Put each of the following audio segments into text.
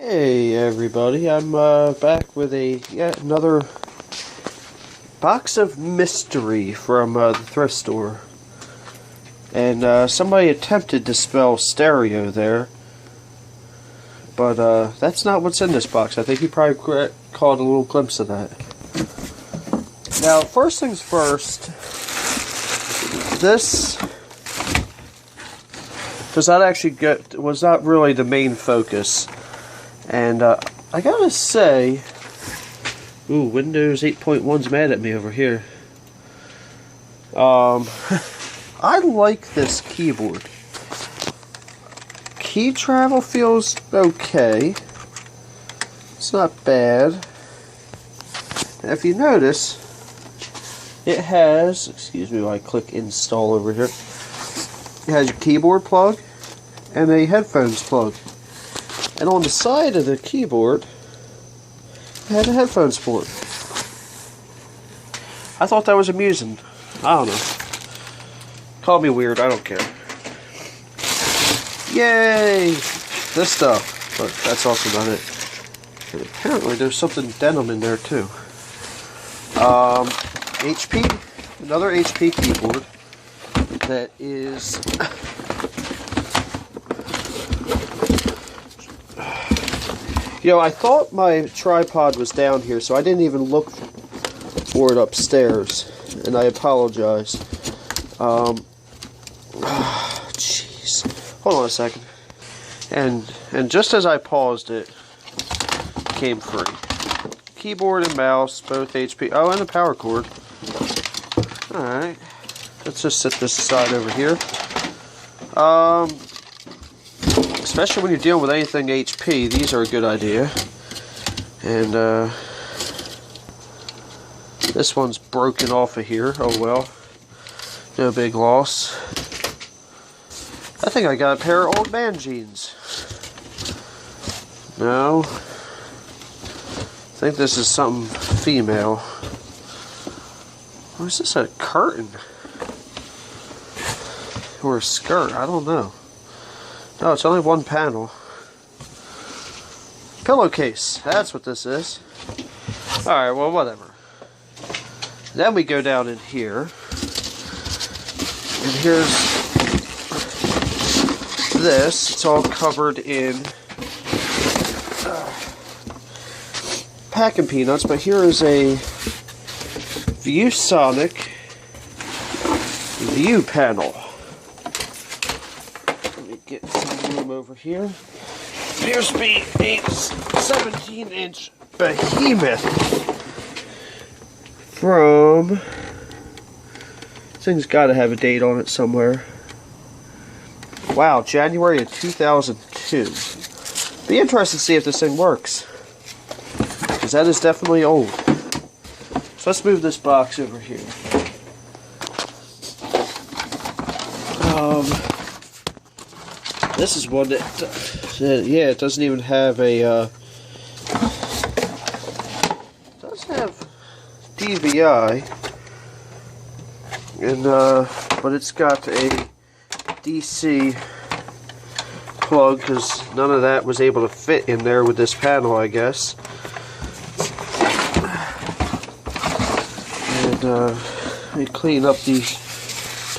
Hey everybody, I'm back with yet another box of mystery from the thrift store. And somebody attempted to spell stereo there, but that's not what's in this box. I think you probably caught a little glimpse of that. Now, first things first, this was not really the main focus. And I gotta say, ooh, Windows 8.1's mad at me over here. I like this keyboard. Key travel feels okay. It's not bad. And if you notice, it has, excuse me while I click install over here, it has your keyboard plug and a headphones plug. And on the side of the keyboard, it had a headphones port. I thought that was amusing. I don't know. Call me weird, I don't care. Yay! This stuff. But that's also not it. And apparently there's something denim in there too. HP. Another HP keyboard that is... You know, I thought my tripod was down here, so I didn't even look for it upstairs, and I apologize. Jeez. Hold on a second. And just as I paused it, came free. Keyboard and mouse, both HP. Oh, and the power cord. Alright. Let's just set this aside over here. Especially when you're dealing with anything HP, these are a good idea. And this one's broken off of here. Oh well. No big loss. I think I got a pair of old man jeans. No. I think this is something female. Or is this a curtain? Or a skirt? I don't know. No, it's only one panel. Pillowcase. That's what this is. Alright, well, whatever. Then we go down in here. And here's this. It's all covered in packing peanuts, but here is a ViewSonic view panel. Get some room over here. Appears to be a 17-inch behemoth from... This thing's got to have a date on it somewhere. Wow, January of 2002. Be interested to see if this thing works, because that is definitely old. So let's move this box over here. This is one that, yeah, it doesn't even have a, it does have DVI, and, but it's got a DC plug, because none of that was able to fit in there with this panel, I guess. And, let me clean up these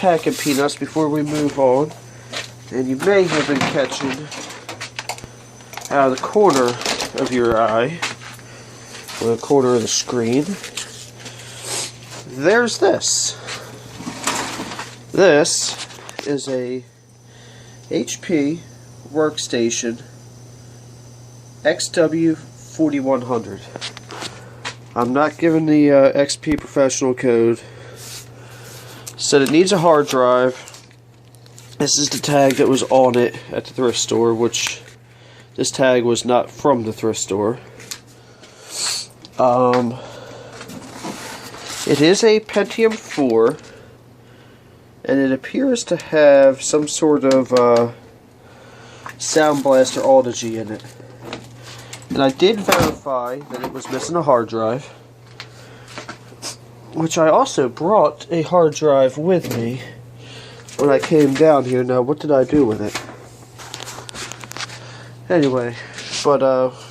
packing peanuts before we move on. And you may have been catching out of the corner of your eye, or the corner of the screen, there's this. This is a HP Workstation xw4100. I'm not giving the XP Professional code. Said it needs a hard drive. This is the tag that was on it at the thrift store, which this tag was not from the thrift store. It is a Pentium 4, and it appears to have some sort of Sound Blaster Audigy in it. And I did verify that it was missing a hard drive, which I also brought a hard drive with me when I came down here. Now, what did I do with it? Anyway, But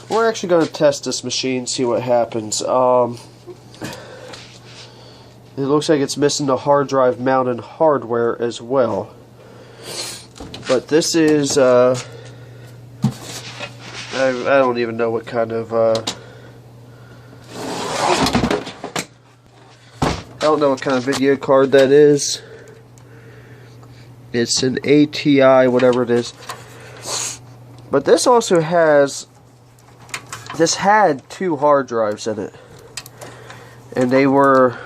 we're actually going to test this machine, see what happens. It looks like it's missing the hard drive mounted hardware as well. But this is, I don't even know what kind of, video card that is. It's an ATI, whatever it is. But this also has, this had 2 hard drives in it. And they were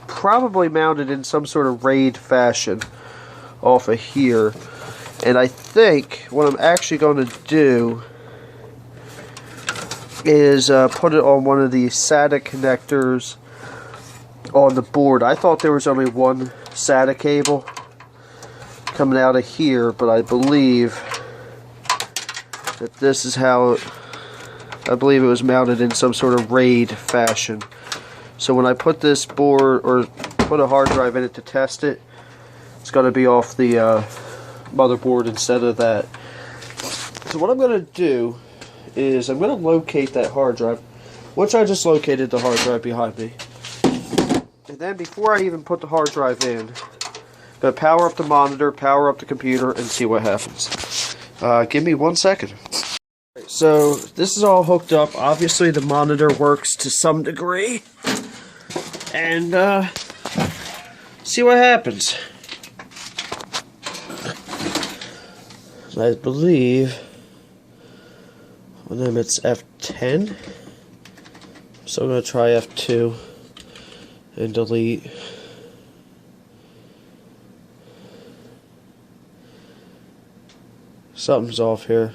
probably mounted in some sort of RAID fashion off of here. And I think what I'm actually going to do is put it on one of the SATA connectors on the board. I thought there was only one SATA cable coming out of here, but I believe that this is how I believe it was mounted in some sort of RAID fashion. So when I put this board, or put a hard drive in it to test it, it's going to be off the motherboard instead of that. So what I'm going to do is I'm going to locate that hard drive, which I just located the hard drive behind me. And then before I even put the hard drive in, I'm going to power up the monitor, power up the computer, and see what happens. Give me 1 second. So this is all hooked up. Obviously the monitor works to some degree. And see what happens. I believe on them it's F10. So I'm going to try F2 and delete. Something's off here.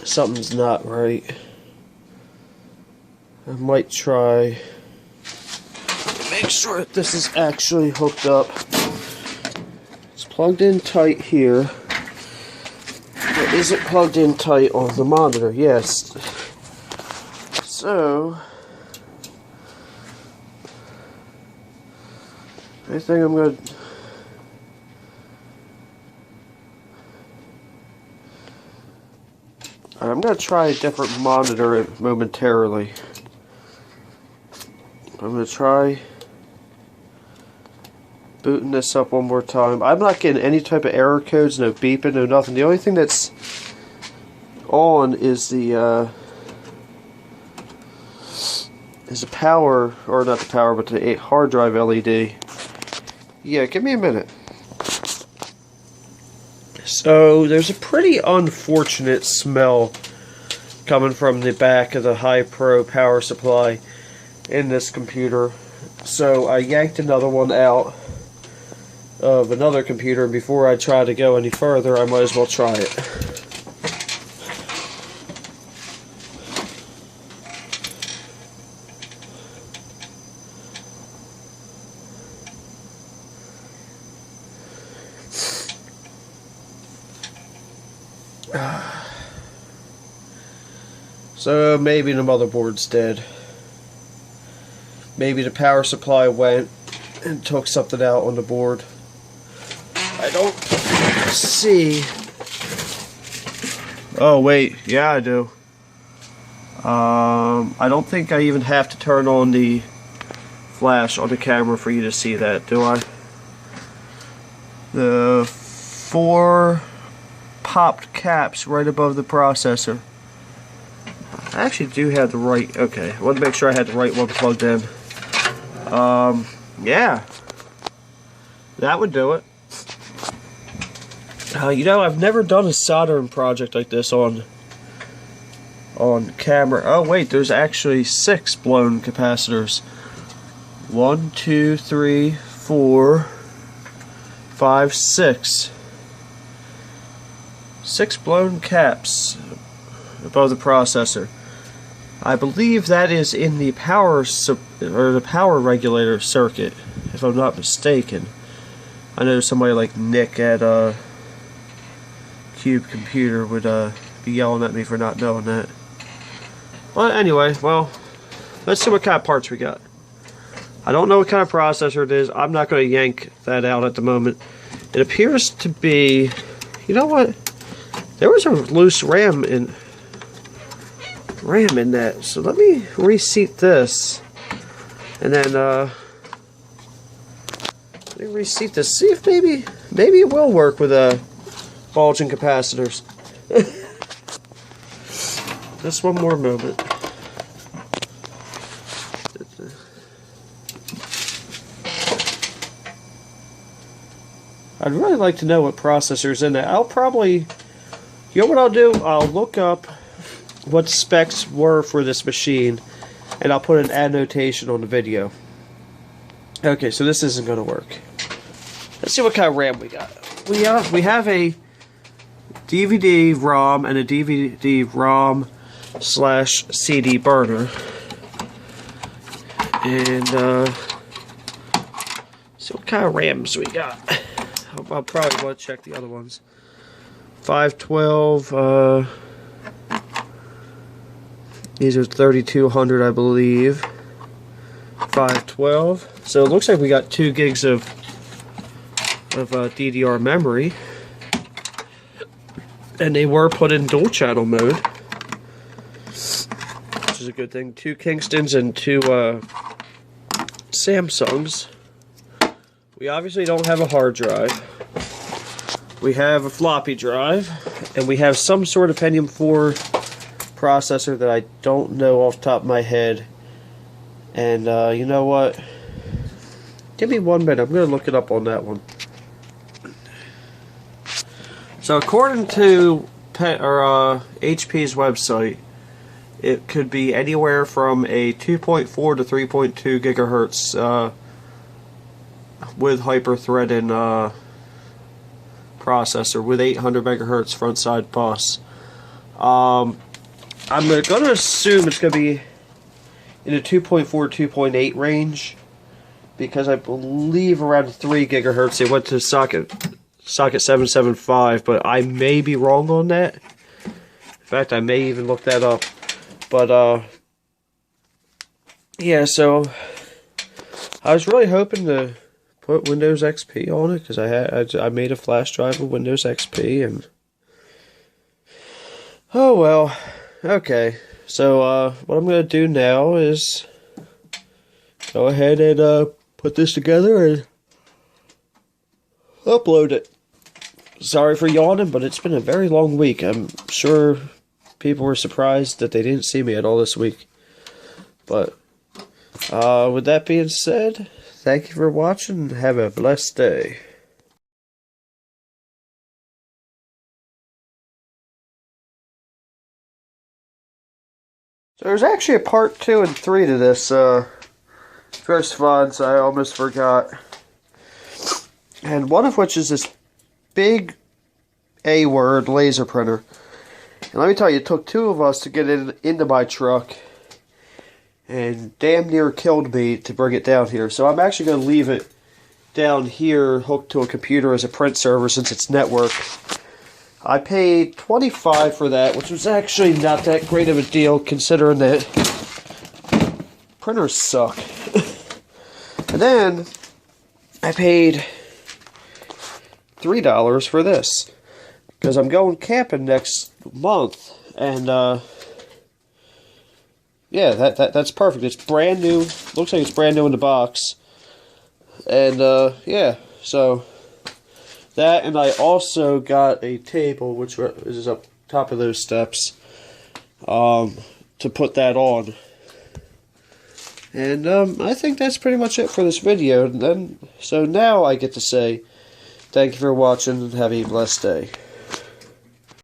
Something's not right. I might try to make sure that this is actually hooked up. It's plugged in tight here. But is it plugged in tight on the monitor? Yes. So I think I'm going to try a different monitor momentarily. I'm going to try booting this up one more time. I'm not getting any type of error codes, no beeping, no nothing. The only thing that's on is the power, or not the power, but the hard drive LED. Yeah, give me a minute. So there's a pretty unfortunate smell coming from the back of the high pro power supply in this computer. So I yanked another one out of another computer, and before I try to go any further, I might as well try it. So maybe the motherboard's dead. Maybe the power supply went and took something out on the board. I don't see. Oh wait, yeah I do. I don't think I even have to turn on the flash on the camera for you to see that, do I? The 4 popped caps right above the processor. I actually do have the right, okay, I wanted to make sure I had the right one plugged in. Yeah, that would do it. You know, I've never done a soldering project like this on camera. Oh wait, there's actually 6 blown capacitors. 1, 2, 3, 4, 5, 6. 6 blown caps above the processor. I believe that is in the power regulator circuit, if I'm not mistaken. I know somebody like Nick at Cube Computer would be yelling at me for not knowing that. Well, anyway, well, let's see what kind of parts we got. I don't know what kind of processor it is. I'm not going to yank that out at the moment. It appears to be, you know what? There was a loose RAM in that. So let me reseat this, and then let me reseat this. See if maybe it will work with bulging capacitors. Just one more moment. I'd really like to know what processor's in there. I'll probably, you know what I'll do? I'll look up what specs were for this machine, and I'll put an annotation on the video. Okay, so this isn't going to work. Let's see what kind of RAM we got. We have a DVD-ROM and a DVD-ROM/CD burner. And, so what kind of RAMs we got? I'll probably want to check the other ones. 512, these are 3200, I believe. 512. So it looks like we got 2 gigs of DDR memory. And they were put in dual channel mode, which is a good thing. 2 Kingstons and 2 Samsungs. We obviously don't have a hard drive. We have a floppy drive, and we have some sort of Pentium 4 processor that I don't know off the top of my head. And you know what? Give me 1 minute. I'm going to look it up on that one. So according to HP's website, it could be anywhere from a 2.4 to 3.2 gigahertz with hyper-threading processor with 800 megahertz front side bus. I'm going to assume it's going to be in the 2.4 2.8 range, because I believe around 3 gigahertz they went to socket 775, but I may be wrong on that. In fact, I may even look that up. But yeah, so I was really hoping to put Windows XP on it, because I made a flash drive with Windows XP, and oh well. Okay, so what I'm going to do now is go ahead and put this together and upload it. Sorry for yawning, but it's been a very long week. I'm sure people were surprised that they didn't see me at all this week. But with that being said, thank you for watching and have a blessed day. So there's actually a part 2 and 3 to this. First funds I almost forgot. And one of which is this big A-word laser printer. And let me tell you, it took 2 of us to get it into my truck, and damn near killed me to bring it down here. So I'm actually going to leave it down here hooked to a computer as a print server, since it's network. I paid $25 for that, which was actually not that great of a deal considering that printers suck. And then I paid $3 for this, because I'm going camping next month, and yeah, that's perfect. It's brand new. Looks like it's brand new in the box, and yeah, so that, and I also got a table which is up top of those steps to put that on. And I think that's pretty much it for this video. And then, so now I get to say thank you for watching and have a blessed day.